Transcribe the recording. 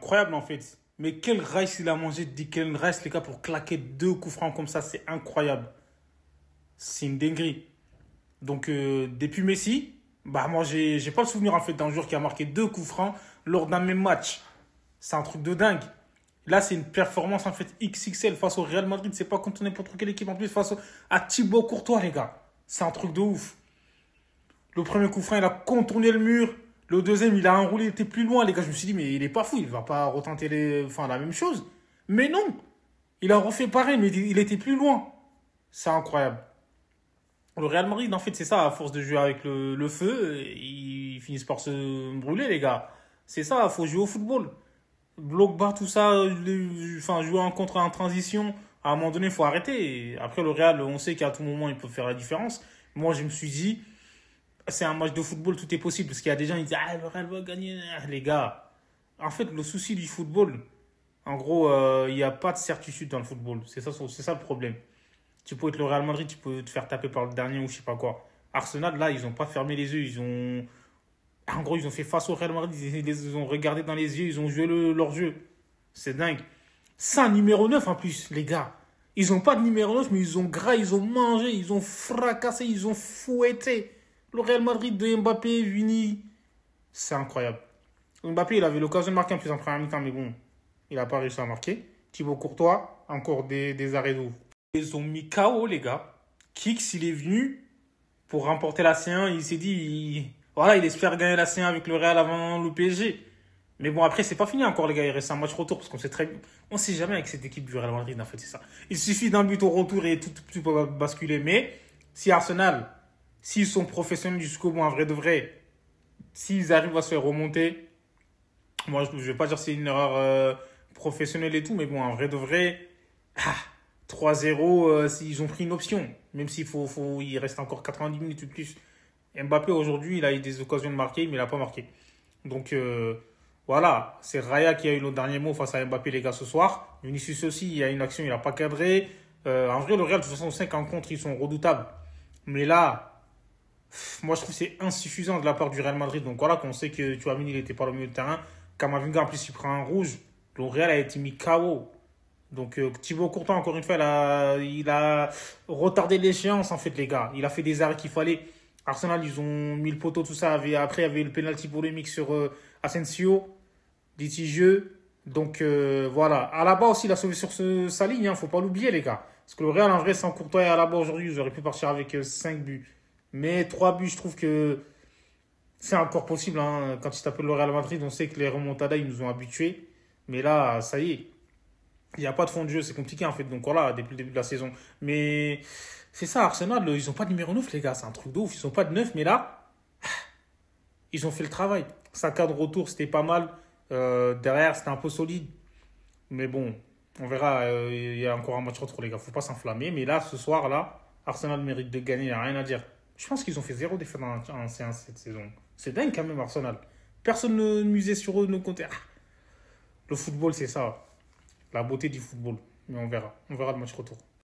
incroyable en fait. Mais quel rice il a mangé de Declan Rice, les gars, pour claquer 2 coups francs comme ça, c'est incroyable. C'est une dinguerie. Donc, depuis Messi, bah moi, j'ai pas le souvenir en fait d'un joueur qui a marqué 2 coups francs lors d'un même match. C'est un truc de dingue. Là, c'est une performance en fait XXL face au Real Madrid. C'est pas contre n'importe quelle équipe en plus, à Thibaut Courtois, les gars. C'est un truc de ouf. Le premier coup franc, il a contourné le mur. Le deuxième, il a enroulé, il était plus loin. Les gars, je me suis dit, mais il est pas fou, il va pas retenter la même chose. Mais non, il a refait pareil, mais il était plus loin. C'est incroyable. Le Real Madrid, en fait, c'est ça, à force de jouer avec le feu, ils finissent par se brûler, les gars. C'est ça, faut jouer au football. Bloc bas, tout ça, jouer en contre en transition, à un moment donné, il faut arrêter. Et après, le Real, on sait qu'à tout moment, il peut faire la différence. Moi, je me suis dit, c'est un match de football, tout est possible. Parce qu'il y a des gens qui disent, ah, le Real va gagner. Ah, les gars, en fait, le souci du football, en gros, il n'y a pas de certitude dans le football. C'est ça le problème. Tu peux être le Real Madrid, tu peux te faire taper par le dernier ou je sais pas quoi. Arsenal, là, ils n'ont pas fermé les yeux. En gros, ils ont fait face au Real Madrid. Ils les ont regardés dans les yeux. Ils ont joué leur jeu. C'est dingue. C'est un numéro 9 en plus, les gars. Ils n'ont pas de numéro 9, mais ils ont ils ont mangé, ils ont fracassé, ils ont fouetté. Le Real Madrid de Mbappé, Vini. C'est incroyable. Mbappé, il avait l'occasion de marquer en plus en première mi-temps, mais bon, il n'a pas réussi à marquer. Thibaut Courtois, encore des arrêts d'eau. Ils ont mis KO, les gars. Kix, il est venu pour remporter la C1. Il s'est dit, voilà, il espère gagner la C1 avec le Real avant le PSG. Mais bon, après, c'est pas fini encore, les gars. Il reste un match retour parce on sait jamais avec cette équipe du Real Madrid, en fait, c'est ça. Il suffit d'un but au retour et tout peut basculer. Mais si Arsenal, s'ils sont professionnels jusqu'au bout, en vrai de vrai, s'ils arrivent à se faire remonter, moi, je vais pas dire que c'est une erreur professionnelle et tout, mais bon, en vrai de vrai, 3-0, ils ont pris une option. Même il reste encore 90 minutes ou plus. Mbappé, aujourd'hui, il a eu des occasions de marquer, mais il n'a pas marqué. Donc, voilà. C'est Raya qui a eu le dernier mot face à Mbappé, les gars, ce soir. Vinicius aussi, il y a une action, il n'a pas cadré. En vrai, le Real, de toute façon, 5 rencontres, ils sont redoutables. Mais là, moi, je trouve que c'est insuffisant de la part du Real Madrid. Donc, voilà, qu'on sait que Tchouaméni, il n'était pas au milieu de terrain. Kamavinga, en plus, il prend un rouge. Le Real a été mis KO. Donc, Thibaut Courtois, encore une fois, il a retardé l'échéance, en fait, les gars. Il a fait des arrêts qu'il fallait. Arsenal, ils ont mis le poteau, tout ça. Après, il y avait le penalty polémique sur Asensio, litigieux. Donc, voilà. Alaba aussi, il a sauvé sur sa ligne. Faut pas l'oublier, les gars. Parce que le Real, en vrai, sans Courtois et Alaba aujourd'hui, ils auraient pu partir avec 5 buts. Mais 3 buts, je trouve que c'est encore possible. Quand il s'appelle le Real Madrid, on sait que les remontadas, ils nous ont habitués. Mais là, ça y est. Il n'y a pas de fond de jeu, c'est compliqué en fait. Donc voilà, depuis le début de la saison. Mais c'est ça, Arsenal, ils n'ont pas de numéro 9, les gars. C'est un truc de ouf. Ils n'ont pas de 9, mais là, ils ont fait le travail. Saka de retour, c'était pas mal. Derrière, c'était un peu solide. Mais bon, on verra. Il y a encore un match retour, les gars. Faut pas s'enflammer. Mais là, ce soir, là, Arsenal mérite de gagner. Il n'y a rien à dire. Je pense qu'ils ont fait 0 défaite en C1 cette saison. C'est dingue quand même, Arsenal. Personne ne misait sur eux, ne comptait. Le football, c'est ça. La beauté du football. Mais on verra. On verra le match retour.